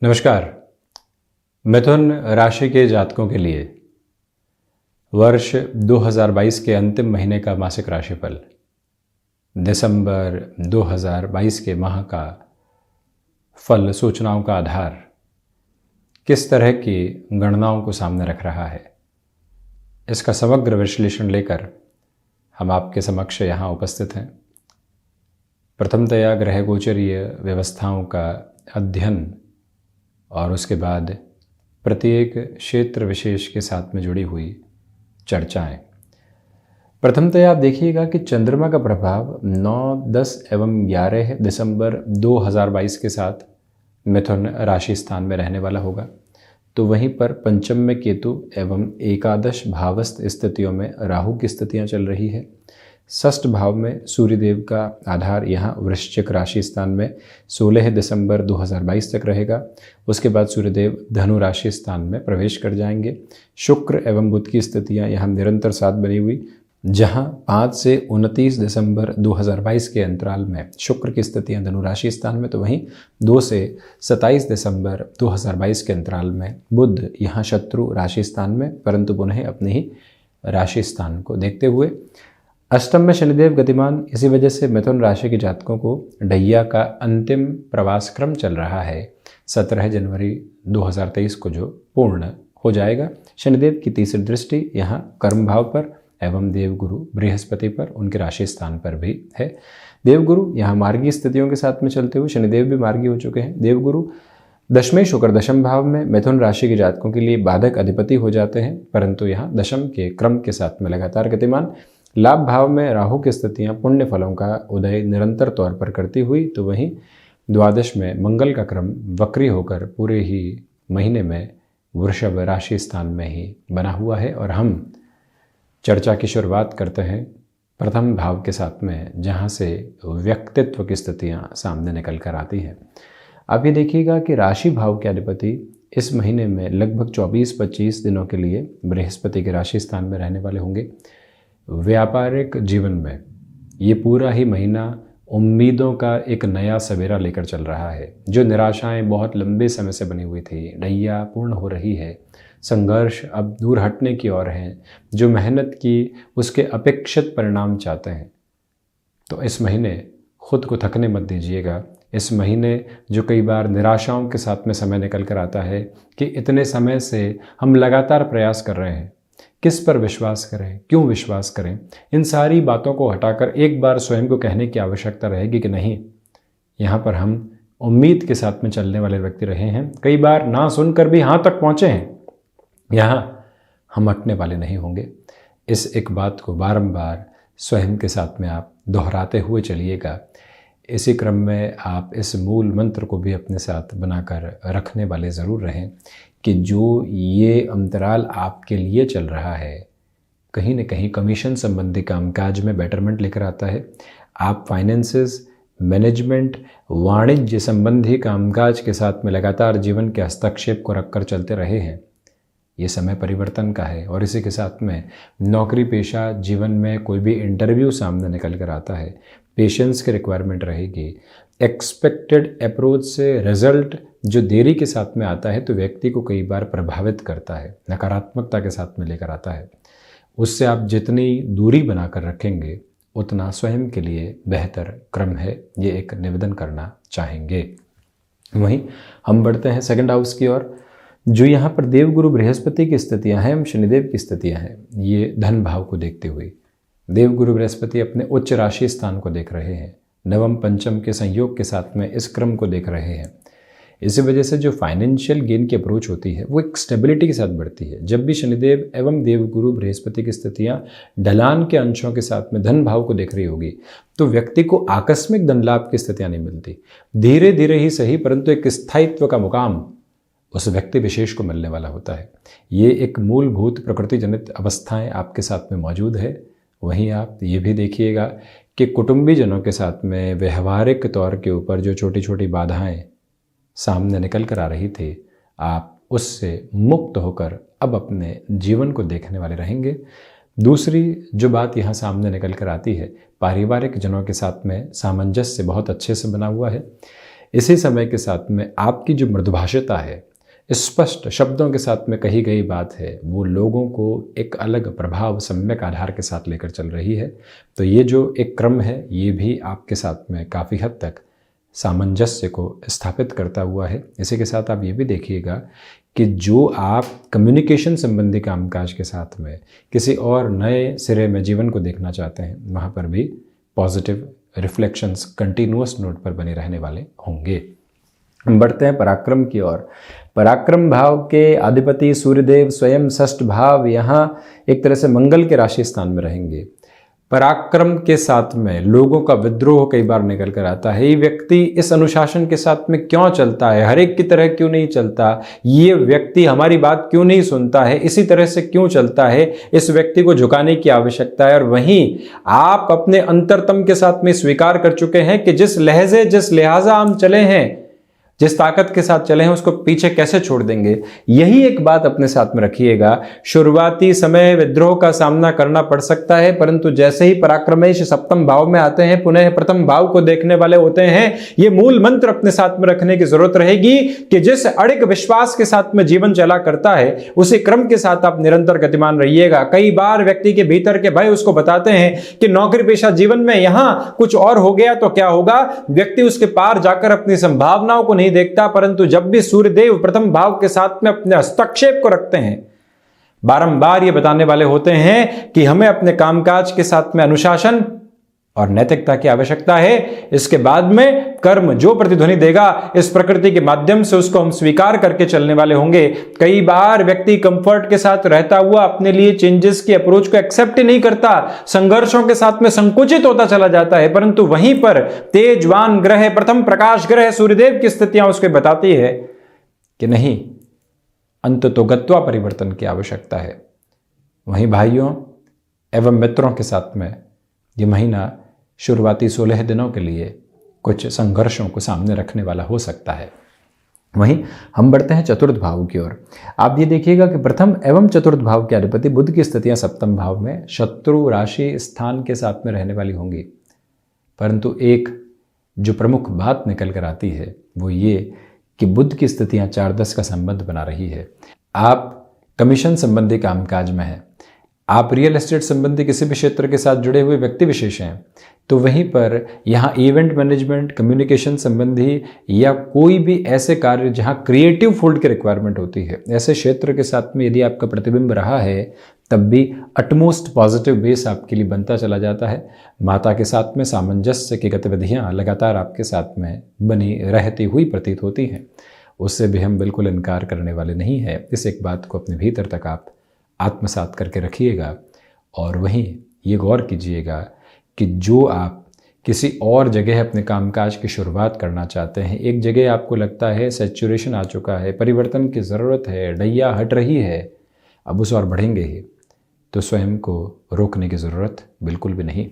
नमस्कार। मिथुन राशि के जातकों के लिए वर्ष 2022 के अंतिम महीने का मासिक राशिफल, दिसंबर 2022 के माह का फल सूचनाओं का आधार किस तरह की गणनाओं को सामने रख रहा है, इसका समग्र विश्लेषण लेकर हम आपके समक्ष यहाँ उपस्थित हैं। प्रथमतया ग्रह गोचरीय व्यवस्थाओं का अध्ययन और उसके बाद प्रत्येक क्षेत्र विशेष के साथ में जुड़ी हुई चर्चाएं। प्रथमतया आप देखिएगा कि चंद्रमा का प्रभाव 9, 10 एवं 11 दिसंबर 2022 के साथ मिथुन राशि स्थान में रहने वाला होगा। तो वहीं पर पंचम में केतु एवं एकादश भावस्थ स्थितियों में राहु की स्थितियां चल रही है। षष्ठ भाव में सूर्यदेव का आधार यहाँ वृश्चिक राशि स्थान में 16 दिसंबर 2022 तक रहेगा। उसके बाद सूर्यदेव धनु राशि स्थान में प्रवेश कर जाएंगे। शुक्र एवं बुध की स्थितियाँ यहाँ निरंतर साथ बनी हुई, जहाँ 5 से 29 दिसंबर 2022 के अंतराल में शुक्र की स्थितियाँ धनु राशि स्थान में, तो वहीं 2 से 27 दिसंबर 2022 के अंतराल में बुध यहाँ शत्रु राशि स्थान में, परंतु पुनः अपने ही राशि स्थान को देखते हुए। अष्टम में शनिदेव गतिमान, इसी वजह से मिथुन राशि के जातकों को ढैया का अंतिम प्रवास क्रम चल रहा है 17 जनवरी 2023 को, जो पूर्ण हो जाएगा। शनिदेव की तीसरी दृष्टि यहाँ कर्म भाव पर एवं देवगुरु बृहस्पति पर, उनके राशि स्थान पर भी है। देवगुरु यहाँ मार्गी स्थितियों के साथ में चलते हुए, शनिदेव भी मार्गी हो चुके हैं। देवगुरु दशमें शुक्र दशम भाव में मिथुन राशि के जातकों के लिए बाधक अधिपति हो जाते हैं, परंतु यहाँ दशम के क्रम के साथ में लगातार गतिमान। लाभ भाव में राहु की स्थितियाँ पुण्य फलों का उदय निरंतर तौर पर करती हुई, तो वहीं द्वादश में मंगल का क्रम वक्री होकर पूरे ही महीने में वृषभ राशि स्थान में ही बना हुआ है। और हम चर्चा की शुरुआत करते हैं प्रथम भाव के साथ में, जहाँ से व्यक्तित्व की स्थितियाँ सामने निकल कर आती हैं। आप ये देखिएगा कि राशि भाव के अधिपति इस महीने में लगभग 24-25 दिनों के लिए बृहस्पति के राशि स्थान में रहने वाले होंगे। व्यापारिक जीवन में ये पूरा ही महीना उम्मीदों का एक नया सवेरा लेकर चल रहा है। जो निराशाएं बहुत लंबे समय से बनी हुई थी, ढैया पूर्ण हो रही है। संघर्ष अब दूर हटने की ओर है। जो मेहनत की उसके अपेक्षित परिणाम चाहते हैं, तो इस महीने खुद को थकने मत दीजिएगा। इस महीने जो कई बार निराशाओं के साथ में समय निकल कर आता है कि इतने समय से हम लगातार प्रयास कर रहे हैं, किस पर विश्वास करें, क्यों विश्वास करें, इन सारी बातों को हटाकर एक बार स्वयं को कहने की आवश्यकता रहेगी कि नहीं, यहाँ पर हम उम्मीद के साथ में चलने वाले व्यक्ति रहे हैं। कई बार ना सुनकर भी यहाँ तक पहुँचे हैं, यहाँ हम हटने वाले नहीं होंगे। इस एक बात को बारंबार स्वयं के साथ में आप दोहराते हुए चलिएगा। इसी क्रम में आप इस मूल मंत्र को भी अपने साथ बनाकर रखने वाले ज़रूर रहें कि जो ये अंतराल आपके लिए चल रहा है, कहीं न कहीं कमीशन संबंधी कामकाज में बेटरमेंट लेकर आता है। आप फाइनेंसेस, मैनेजमेंट, वाणिज्य संबंधी कामकाज के साथ में लगातार जीवन के हस्तक्षेप को रखकर चलते रहे हैं। ये समय परिवर्तन का है। और इसी के साथ में नौकरी पेशा जीवन में कोई भी इंटरव्यू सामने निकल कर आता है, पेशेंस की रिक्वायरमेंट रहेगी। एक्सपेक्टेड अप्रोच से रिजल्ट जो देरी के साथ में आता है, तो व्यक्ति को कई बार प्रभावित करता है, नकारात्मकता के साथ में लेकर आता है। उससे आप जितनी दूरी बनाकर रखेंगे, उतना स्वयं के लिए बेहतर क्रम है। ये एक निवेदन करना चाहेंगे। वहीं हम बढ़ते हैं सेकंड हाउस की ओर। जो यहाँ पर देवगुरु बृहस्पति की स्थितियाँ हैं, शनिदेव की स्थितियाँ हैं, ये धन भाव को देखते हुए देवगुरु बृहस्पति अपने उच्च राशि स्थान को देख रहे हैं। नवम पंचम के संयोग के साथ में इस क्रम को देख रहे हैं। इसी वजह से जो फाइनेंशियल गेन की अप्रोच होती है, वो एक स्टेबिलिटी के साथ बढ़ती है। जब भी शनिदेव एवं देवगुरु बृहस्पति की स्थितियाँ ढलान के अंशों के साथ में धन भाव को देख रही होगी, तो व्यक्ति को आकस्मिक धन लाभ की स्थितियाँ नहीं मिलती। धीरे धीरे ही सही, परंतु एक स्थायित्व का मुकाम उस व्यक्ति विशेष को मिलने वाला होता है। ये एक मूलभूत प्रकृति जनित अवस्थाएं आपके साथ में मौजूद है। वहीं आप ये भी देखिएगा कि कुटुंबी जनों के साथ में व्यवहारिक तौर के ऊपर जो छोटी छोटी बाधाएं सामने निकल कर आ रही थी, आप उससे मुक्त होकर अब अपने जीवन को देखने वाले रहेंगे। दूसरी जो बात यहाँ सामने निकल कर आती है, पारिवारिक जनों के साथ में सामंजस्य बहुत अच्छे से बना हुआ है। इसी समय के साथ में आपकी जो मृदुभाषिता है, स्पष्ट शब्दों के साथ में कही गई बात है, वो लोगों को एक अलग प्रभाव सम्यक आधार के साथ लेकर चल रही है। तो ये जो एक क्रम है, ये भी आपके साथ में काफ़ी हद तक सामंजस्य को स्थापित करता हुआ है। इसी के साथ आप ये भी देखिएगा कि जो आप कम्युनिकेशन संबंधी कामकाज के साथ में किसी और नए सिरे में जीवन को देखना चाहते हैं, वहाँ पर भी पॉजिटिव रिफ्लेक्शंस कंटिन्यूअस नोट पर बने रहने वाले होंगे। हम बढ़ते हैं पराक्रम की ओर। पराक्रम भाव के अधिपति सूर्यदेव स्वयं षष्ठ भाव यहाँ एक तरह से मंगल के राशि स्थान में रहेंगे। पराक्रम के साथ में लोगों का विद्रोह कई बार निकल कर आता है। ये व्यक्ति इस अनुशासन के साथ में क्यों चलता है, हर एक की तरह क्यों नहीं चलता, ये व्यक्ति हमारी बात क्यों नहीं सुनता है, इसी तरह से क्यों चलता है, इस व्यक्ति को झुकाने की आवश्यकता है। और वहीं आप अपने अंतरतम के साथ में स्वीकार कर चुके हैं कि जिस लहजे जिस लिहाजा हम चले हैं, जिस ताकत के साथ चले हैं, उसको पीछे कैसे छोड़ देंगे। यही एक बात अपने साथ में रखिएगा। शुरुआती समय विद्रोह का सामना करना पड़ सकता है, परंतु जैसे ही पराक्रमेश सप्तम भाव में आते हैं, पुनः प्रथम भाव को देखने वाले होते हैं, ये मूल मंत्र अपने साथ में रखने की जरूरत रहेगी कि जिस अड़िग विश्वास के साथ में जीवन चला करता है, उसी क्रम के साथ आप निरंतर गतिमान रहिएगा। कई बार व्यक्ति के भीतर के भय उसको बताते हैं कि नौकरी पेशा जीवन में यहां कुछ और हो गया तो क्या होगा। व्यक्ति उसके पार जाकर अपनी संभावनाओं को नहीं देखता, परंतु जब भी सूर्यदेव प्रथम भाव के साथ में अपने हस्तक्षेप को रखते हैं, बारंबार ये बताने वाले होते हैं कि हमें अपने कामकाज के साथ में अनुशासन और नैतिकता की आवश्यकता है। इसके बाद में कर्म जो प्रतिध्वनि देगा, इस प्रकृति के माध्यम से उसको हम स्वीकार करके चलने वाले होंगे। कई बार व्यक्ति कंफर्ट के साथ रहता हुआ अपने लिए चेंजेस की अप्रोच को एक्सेप्ट ही नहीं करता, संघर्षों के साथ में संकुचित होता चला जाता है, परंतु वहीं पर तेजवान ग्रह, प्रथम प्रकाश ग्रह सूर्यदेव की स्थितियां उसको बताती है कि नहीं, अंततोगत्वा परिवर्तन की आवश्यकता है। वहीं भाइयों एवं मित्रों के साथ में ये महीना शुरुआती 16 दिनों के लिए कुछ संघर्षों को सामने रखने वाला हो सकता है। वहीं हम बढ़ते हैं चतुर्थ भाव की ओर। आप ये देखिएगा कि प्रथम एवं चतुर्थ भाव के अधिपति बुध की स्थितियां सप्तम भाव में शत्रु राशि स्थान के साथ में रहने वाली होंगी, परंतु एक जो प्रमुख बात निकल कर आती है वो ये कि बुध की स्थितियां 4-10 का संबंध बना रही है। आप कमीशन संबंधी कामकाज में हैं, आप रियल एस्टेट संबंधी किसी भी क्षेत्र के साथ जुड़े हुए व्यक्ति विशेष हैं, तो वहीं पर यहाँ इवेंट मैनेजमेंट, कम्युनिकेशन संबंधी या कोई भी ऐसे कार्य जहाँ क्रिएटिव फील्ड की रिक्वायरमेंट होती है, ऐसे क्षेत्र के साथ में यदि आपका प्रतिबिंब रहा है, तब भी अटमोस्ट पॉजिटिव बेस आपके लिए बनता चला जाता है। माता के साथ में सामंजस्य की गतिविधियाँ लगातार आपके साथ में बनी रहती हुई प्रतीत होती हैं, उससे भी हम बिल्कुल इनकार करने वाले नहीं हैं। इस एक बात को अपने भीतर तक आप आत्मसात करके रखिएगा। और वहीं ये गौर कीजिएगा कि जो आप किसी और जगह अपने कामकाज की शुरुआत करना चाहते हैं, एक जगह आपको लगता है सैचुरेशन आ चुका है, परिवर्तन की ज़रूरत है, डैया हट रही है, अब उस और बढ़ेंगे ही, तो स्वयं को रोकने की ज़रूरत बिल्कुल भी नहीं।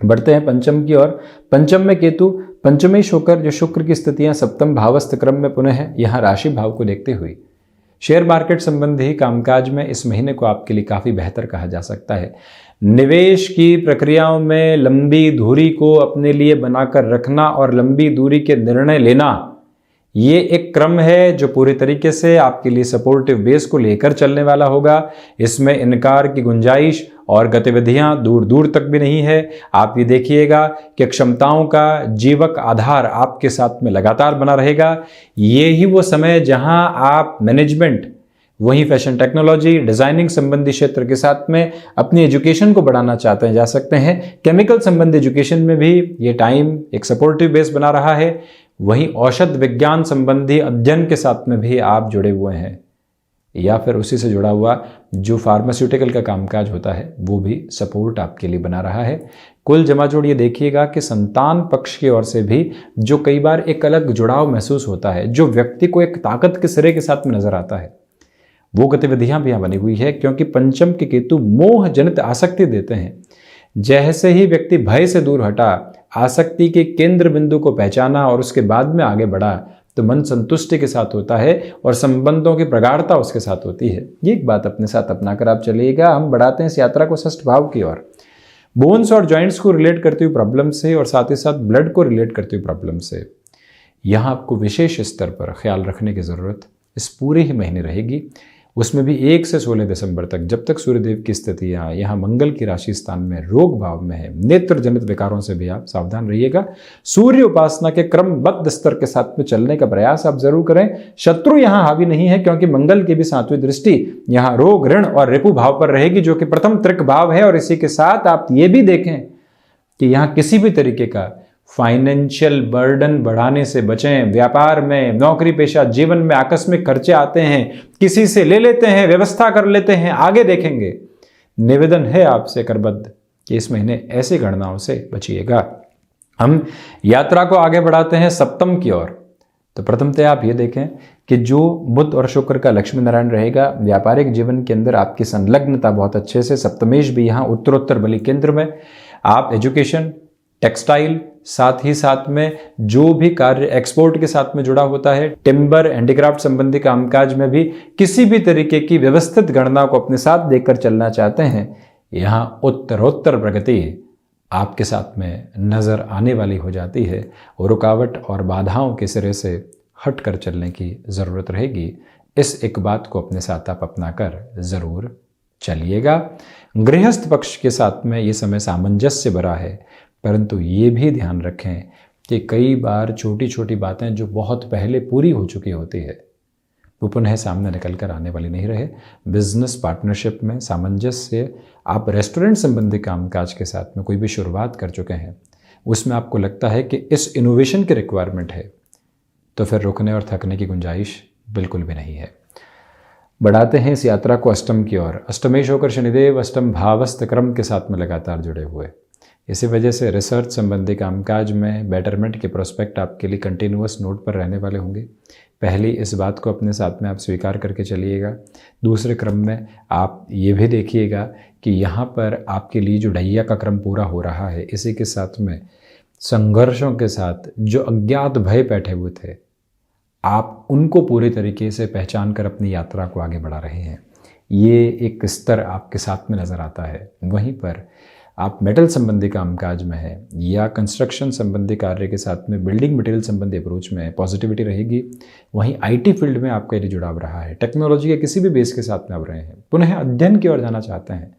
बढ़ते हैं पंचम की ओर। पंचम में केतु पंचमेश होकर जो शुक्र की स्थितियां सप्तम भावस्थ क्रम में पुनः है, यहाँ राशि भाव को देखते हुए शेयर मार्केट संबंधी कामकाज में इस महीने को आपके लिए काफ़ी बेहतर कहा जा सकता है। निवेश की प्रक्रियाओं में लंबी दूरी को अपने लिए बनाकर रखना और लंबी दूरी के निर्णय लेना, ये एक क्रम है जो पूरी तरीके से आपके लिए सपोर्टिव बेस को लेकर चलने वाला होगा। इसमें इनकार की गुंजाइश और गतिविधियां दूर दूर तक भी नहीं है। आप ये देखिएगा कि क्षमताओं का जीवक आधार आपके साथ में लगातार बना रहेगा। ये ही वो समय जहां आप मैनेजमेंट, वहीं फैशन टेक्नोलॉजी, डिजाइनिंग संबंधी क्षेत्र के साथ में अपनी एजुकेशन को बढ़ाना चाहते हैं, जा सकते हैं। केमिकल संबंधी एजुकेशन में भी ये टाइम एक सपोर्टिव बेस बना रहा है। वहीं औषध विज्ञान संबंधी अध्ययन के साथ में भी आप जुड़े हुए हैं, या फिर उसी से जुड़ा हुआ जो फार्मास्यूटिकल का कामकाज होता है वो भी सपोर्ट आपके लिए बना रहा है। कुल जमाजोड़ ये देखिएगा कि संतान पक्ष की ओर से भी जो कई बार एक अलग जुड़ाव महसूस होता है, जो व्यक्ति को एक ताकत के सिरे के साथ में नजर आता है, वो गतिविधियां भी यहाँ बनी हुई है, क्योंकि पंचम के केतु मोह जनित आसक्ति देते हैं। जैसे ही व्यक्ति भय से दूर हटा, आसक्ति के केंद्र बिंदु को पहचाना और उसके बाद में आगे बढ़ा, तो मन संतुष्टि के साथ होता है और संबंधों की प्रगाढ़ता उसके साथ होती है। ये एक बात अपने साथ अपनाकर आप चलिएगा। हम बढ़ाते हैं इस यात्रा को षष्ठ भाव की ओर। बोन्स और जॉइंट्स को रिलेट करते हुए प्रॉब्लम से और साथ ही साथ ब्लड को रिलेट करते हुए प्रॉब्लम से यहाँ आपको विशेष स्तर पर ख्याल रखने की ज़रूरत इस पूरे ही महीने रहेगी। उसमें भी 1 से 16 दिसंबर तक, जब तक सूर्यदेव की स्थिति यहाँ मंगल की राशि स्थान में रोग भाव में है, नेत्र जनित विकारों से भी आप सावधान रहिएगा। सूर्य उपासना के क्रमबद्ध स्तर के साथ में चलने का प्रयास आप जरूर करें। शत्रु यहाँ हावी नहीं है, क्योंकि मंगल की भी 7वीं दृष्टि यहाँ रोग, ऋण और रिपु भाव पर रहेगी, जो कि प्रथम त्रिक भाव है। और इसी के साथ आप ये भी देखें कि यहाँ किसी भी तरीके का फाइनेंशियल बर्डन बढ़ाने से बचें। व्यापार में, नौकरी पेशा जीवन में आकस्मिक खर्चे आते हैं, किसी से ले लेते हैं, व्यवस्था कर लेते हैं, आगे देखेंगे। निवेदन है आपसे करबद्ध कि इस महीने ऐसी गणनाओं से बचिएगा। हम यात्रा को आगे बढ़ाते हैं सप्तम की ओर। तो प्रथमतः आप ये देखें कि जो बुध और शुक्र का लक्ष्मी नारायण रहेगा, व्यापारिक जीवन के अंदर आपकी संलग्नता बहुत अच्छे से, सप्तमेश भी यहाँ उत्तरोत्तर बलि केंद्र में। आप एजुकेशन, टेक्सटाइल, साथ ही साथ में जो भी कार्य एक्सपोर्ट के साथ में जुड़ा होता है, टिम्बर, हैंडीक्राफ्ट संबंधी कामकाज में भी किसी भी तरीके की व्यवस्थित गणना को अपने साथ देखकर चलना चाहते हैं, यहाँ उत्तरोत्तर प्रगति आपके साथ में नजर आने वाली हो जाती है। और रुकावट और बाधाओं के सिरे से हट कर चलने की जरूरत रहेगी। इस एक बात को अपने साथ आप अपनाकर जरूर चलिएगा। गृहस्थ पक्ष के साथ में ये समय सामंजस्य भरा है, परंतु ये भी ध्यान रखें कि कई बार छोटी छोटी बातें जो बहुत पहले पूरी हो चुकी होती है वो पुनः सामने निकल कर आने वाली नहीं रहे। बिजनेस पार्टनरशिप में सामंजस्य, आप रेस्टोरेंट संबंधी कामकाज के साथ में कोई भी शुरुआत कर चुके हैं, उसमें आपको लगता है कि इस इनोवेशन की रिक्वायरमेंट है, तो फिर रुकने और थकने की गुंजाइश बिल्कुल भी नहीं है। बढ़ाते हैं इस यात्रा को अष्टम की ओर। अष्टमेश होकर शनिदेव अष्टम भावस्थ क्रम के साथ में लगातार जुड़े हुए, इसी वजह से रिसर्च संबंधी कामकाज में बेटरमेंट के प्रोस्पेक्ट आपके लिए कंटिन्यूअस नोट पर रहने वाले होंगे। पहली इस बात को अपने साथ में आप स्वीकार करके चलिएगा। दूसरे क्रम में आप ये भी देखिएगा कि यहाँ पर आपके लिए जो ढैया का क्रम पूरा हो रहा है, इसी के साथ में संघर्षों के साथ जो अज्ञात भय बैठे हुए थे, आप उनको पूरे तरीके से पहचान कर अपनी यात्रा को आगे बढ़ा रहे हैं। ये एक स्तर आपके साथ में नज़र आता है। वहीं पर आप मेटल संबंधी कामकाज में है या कंस्ट्रक्शन संबंधी कार्य के साथ में बिल्डिंग मटेरियल संबंधी अप्रोच में पॉजिटिविटी रहेगी। वहीं आईटी फील्ड में आपका यदि जुड़ाव रहा है, टेक्नोलॉजी के किसी भी बेस के साथ में आप रहे हैं, पुनः अध्ययन की ओर जाना चाहते हैं,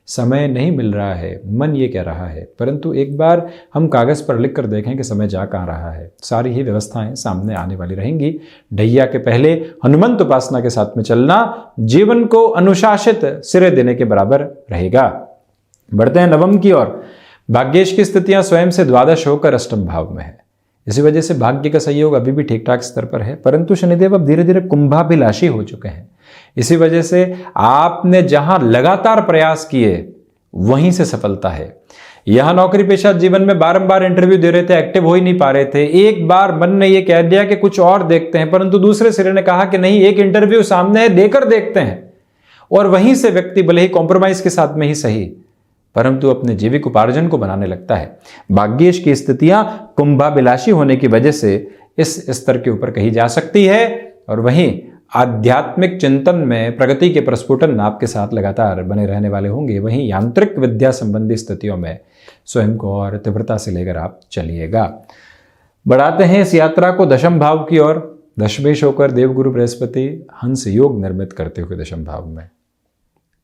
समय नहीं मिल रहा है, मन ये कह रहा है, परंतु एक बार हम कागज़ पर लिख कर देखें कि समय जा कहाँ रहा है, सारी ही व्यवस्थाएं सामने आने वाली रहेंगी। ढैया के पहले हनुमंत उपासना के साथ में चलना जीवन को अनुशासित सिरे देने के बराबर रहेगा। बढ़ते हैं नवम की ओर। भाग्येश की स्थितियां स्वयं से द्वादश होकर अष्टम भाव में है, इसी वजह से भाग्य का सहयोग अभी भी ठीक ठाक स्तर पर है, परंतु शनिदेव अब धीरे धीरे कुंभाभिलाषी हो चुके हैं। इसी वजह से आपने जहां लगातार प्रयास किए वहीं से सफलता है। यहां नौकरी पेशा जीवन में बारंबार इंटरव्यू दे रहे थे, एक्टिव हो ही नहीं पा रहे थे। एक बार मन ने यह कह दिया कि कुछ और देखते हैं, परंतु दूसरे सिरे ने कहा कि नहीं, एक इंटरव्यू सामने है, देकर देखते हैं। और वहीं से व्यक्ति भले ही कॉम्प्रोमाइज के साथ में ही सही, परंतु अपने जीविक उपार्जन को बनाने लगता है। भाग्येश की स्थितियां कुंभाभिलाषी होने की वजह से इस स्तर के ऊपर कही जा सकती है। और वहीं आध्यात्मिक चिंतन में प्रगति के प्रस्फुटन आपके साथ लगातार बने रहने वाले होंगे। वहीं यांत्रिक विद्या संबंधी स्थितियों में स्वयं को और तीव्रता से लेकर आप चलिएगा। बढ़ाते हैं इस यात्रा को दशम भाव की ओर। दशमेश होकर देवगुरु बृहस्पति हंस योग निर्मित करते हुए दशम भाव में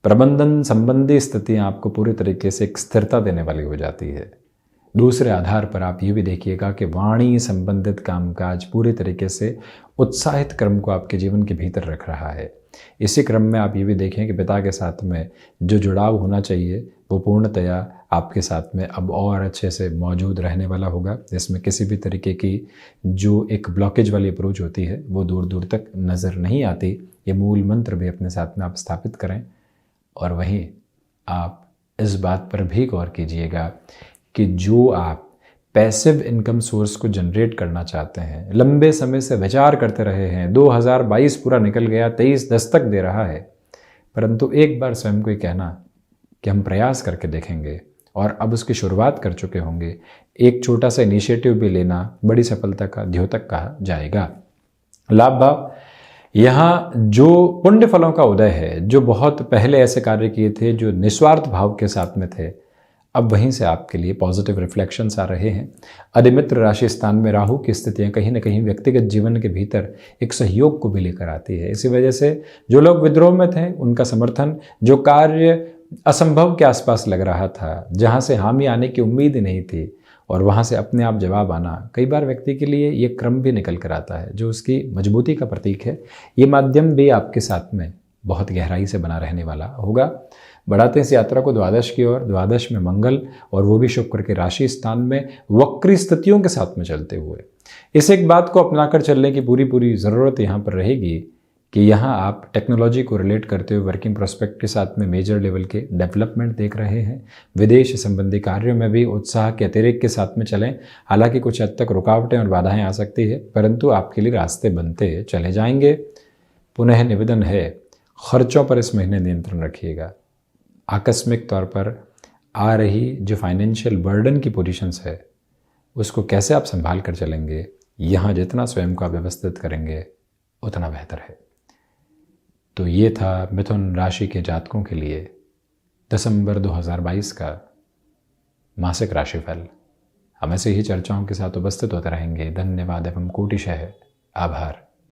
प्रबंधन संबंधी स्थितियां आपको पूरी तरीके से एक स्थिरता देने वाली हो जाती है। दूसरे आधार पर आप ये भी देखिएगा कि वाणी संबंधित कामकाज पूरी तरीके से उत्साहित क्रम को आपके जीवन के भीतर रख रहा है। इसी क्रम में आप ये भी देखें कि पिता के साथ में जो जुड़ाव होना चाहिए वो पूर्णतया आपके साथ में अब और अच्छे से मौजूद रहने वाला होगा, जिसमें किसी भी तरीके की जो एक ब्लॉकेज वाली अप्रोच होती है वो दूर दूर तक नज़र नहीं आती। ये मूल मंत्र भी अपने साथ में आप स्थापित करें। और वहीं आप इस बात पर भी गौर कीजिएगा कि जो आप पैसिव इनकम सोर्स को जनरेट करना चाहते हैं, लंबे समय से विचार करते रहे हैं, 2022 पूरा निकल गया, 23 दस्तक दे रहा है, परंतु एक बार स्वयं को ही कहना कि हम प्रयास करके देखेंगे और अब उसकी शुरुआत कर चुके होंगे। एक छोटा सा इनिशिएटिव भी लेना बड़ी सफलता का द्योतक कहा जाएगा। लाभ भाव, यहाँ जो पुण्य फलों का उदय है, जो बहुत पहले ऐसे कार्य किए थे जो निस्वार्थ भाव के साथ में थे, अब वहीं से आपके लिए पॉजिटिव रिफ्लेक्शंस आ रहे हैं। अधिमित्र राशि स्थान में राहु की स्थितियां कहीं ना कहीं व्यक्तिगत जीवन के भीतर एक सहयोग को भी लेकर आती है। इसी वजह से जो लोग विद्रोह में थे उनका समर्थन, जो कार्य असंभव के आसपास लग रहा था, जहां से हामी आने की उम्मीद ही नहीं थी और वहां से अपने आप जवाब आना, कई बार व्यक्ति के लिए ये क्रम भी निकल कर आता है जो उसकी मजबूती का प्रतीक है। ये माध्यम भी आपके साथ में बहुत गहराई से बना रहने वाला होगा। बढ़ाते हैं इस यात्रा को द्वादश की ओर। द्वादश में मंगल, और वो भी शुक्र के राशि स्थान में वक्री स्थितियों के साथ में चलते हुए। इस एक बात को अपनाकर चलने की पूरी ज़रूरत यहाँ पर रहेगी कि यहाँ आप टेक्नोलॉजी को रिलेट करते हुए वर्किंग प्रोस्पेक्ट के साथ में मेजर लेवल के डेवलपमेंट देख रहे हैं। विदेश संबंधी कार्यों में भी उत्साह के अतिरेक के साथ में चलें। हालांकि कुछ हद तक रुकावटें और बाधाएं आ सकती है, परंतु आपके लिए रास्ते बनते चले जाएंगे। पुनः निवेदन है, खर्चों पर इस महीने नियंत्रण रखिएगा। आकस्मिक तौर पर आ रही जो फाइनेंशियल बर्डन की पोजीशंस है उसको कैसे आप संभाल कर चलेंगे, यहाँ जितना स्वयं को व्यवस्थित करेंगे उतना बेहतर है। तो ये था मिथुन राशि के जातकों के लिए दिसंबर 2022 का मासिक राशिफल। हम ऐसे ही चर्चाओं के साथ उपस्थित होते रहेंगे। धन्यवाद एवं कोटिशः आभार।